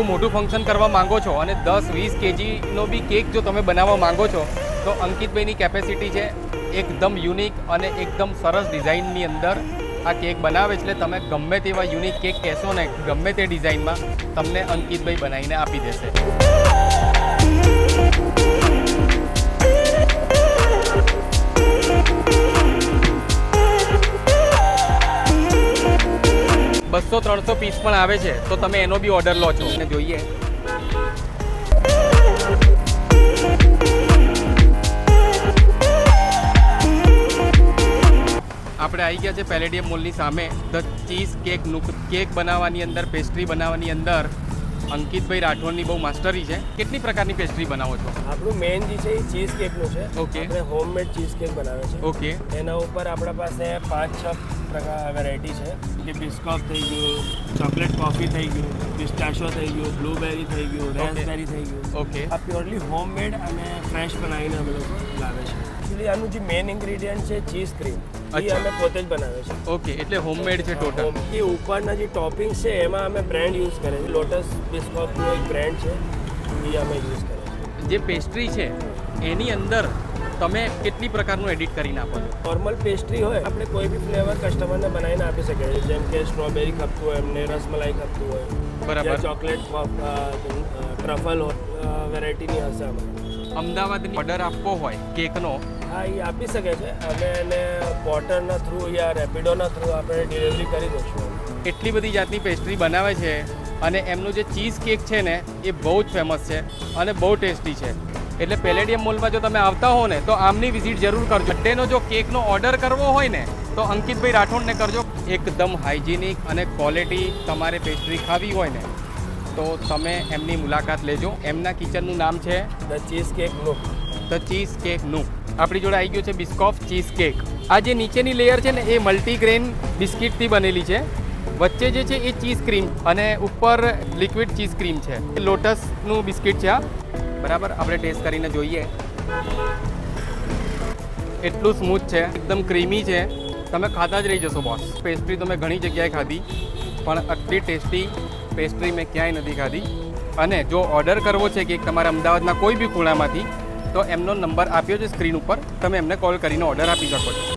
મોટું ફંક્શન કરવા માંગો છો અને 10-20 કેજીનો બી કેક જો તમે બનાવવા માંગો છો તો અંકિતભાઈની કેપેસિટી છે એકદમ યુનિક અને એકદમ સરસ ડિઝાઇનની અંદર આ કેક બનાવે છે. એટલે તમે ગમે તેવા યુનિક કેક કહેશો ને ગમે તે ડિઝાઇનમાં તમને અંકિતભાઈ બનાવીને આપી દેશે. 200-300 પીસ પણ આવે છે તો તમે એનો બી ઓર્ડર લો છો અને જોઈએ. આપણે આવી ગયા છે પેલેડિયમ મોલની સામે ધ ચીઝ કેક નુક. કેક બનાવવાની અંદર, પેસ્ટ્રી બનાવવાની અંદર અંકિતભાઈ રાઠોડની બહુ માસ્ટરી છે. કેટલી પ્રકારની પેસ્ટ્રી બનાવો છો? આપણું મેઇન જે છે એ ચીઝ કેકનું છે. ઓકે. આપણે હોમમેડ ચીઝ કેક બનાવે છે. ઓકે. એના ઉપર આપણા પાસે 5-6 પ્રકાર વેરાયટી છે કે બિસ્કોપ થઈ ગયું, ચોકલેટ કોફી થઈ ગયું, પિસ્ટાશિયો થઈ ગયું, બ્લુબેરી થઈ ગયું, રેસબેરી થઈ ગયું. ઓકે. આ પ્યોરલી હોમમેડ અને ફ્રેશ બનાવીને અમે લોકો લાવે છે. એકચ્યુઅલી આનું જે મેઇન ઇન્ગ્રેડિયન્ટ છે ચીઝ ક્રીમ, એ અમે પોતે જ બનાવે છે. ઓકે, એટલે હોમમેડ છે ટોટલ. એ ઉપરના જે ટોપિંગ્સ છે એમાં અમે બ્રાન્ડ યુઝ કરે છે. લોટસ બિસ્કોપનું એક બ્રાન્ડ છે એ અમે યુઝ કરે છે. જે પેસ્ટ્રી છે એની અંદર તમે કેટલી પ્રકારનું એડિટ કરી નાખો છો? નોર્મલ પેસ્ટ્રી હોય આપણે કોઈ બી ફ્લેવર કસ્ટમરને બનાવીને આપી શકીએ છીએ. જેમ કે સ્ટ્રોબેરી ખપતું હોય, એમને રસમલાઈ ખપતું હોય, બરાબર. ચોકલેટ ટ્રફલ વેરાયટીની હશે અમારે. અમદાવાદની ઓર્ડર આપવો હોય કેકનો, હા, એ આપી શકે છે. અમે એને પોર્ટરના થ્રુ યા રેપિડોના થ્રુ આપણે ડિલિવરી કરી દઈશું. એટલી બધી જાતની પેસ્ટ્રી બનાવે છે અને એમનું જે ચીઝ કેક છે ને એ બહુ જ ફેમસ છે અને બહુ ટેસ્ટી છે. એટલે પેલેડિયમ મોલમાં જો તમે આવતા હો ને તો આમની વિઝિટ જરૂર કરજો. બર્થડેનો જો કેકનો ઓર્ડર કરવો હોય ને તો અંકિતભાઈ રાઠોડને કરજો. એકદમ હાઇજેનિક અને ક્વોલિટી તમારે પેસ્ટ્રી ખાવી હોય ને તો તમે એમની મુલાકાત લેજો. એમના કિચનનું નામ છે the cheesecake nook. The cheesecake nook. આપણી જોડે આવી ગયું છે બિસ્કોફ ચીઝ કેક. આ જે નીચેની લેયર છે ને એ મલ્ટીગ્રેન બિસ્કિટથી બનેલી છે. વચ્ચે જે છે એ ચીઝ ક્રીમ અને ઉપર લિક્વિડ ચીઝ ક્રીમ છે. લોટસનું બિસ્કિટ છે આ. બરાબર, આપણે ટેસ્ટ કરીને જોઈએ. એટલું સ્મૂથ છે, એકદમ ક્રીમી છે, તમે ખાતા જ રહી જશો બોસ. પેસ્ટ્રી તો મેં ઘણી જગ્યાએ ખાધી પણ આટલી ટેસ્ટી પેસ્ટ્રી મેં ક્યાંય નથી ખાધી. અને જો ઓર્ડર કરવો છે કે તમારા અમદાવાદના કોઈ બી ખૂણામાંથી તો એમનો નંબર આપ્યો છે સ્ક્રીન ઉપર, તમે એમને કોલ કરીને ઓર્ડર આપી શકો છો.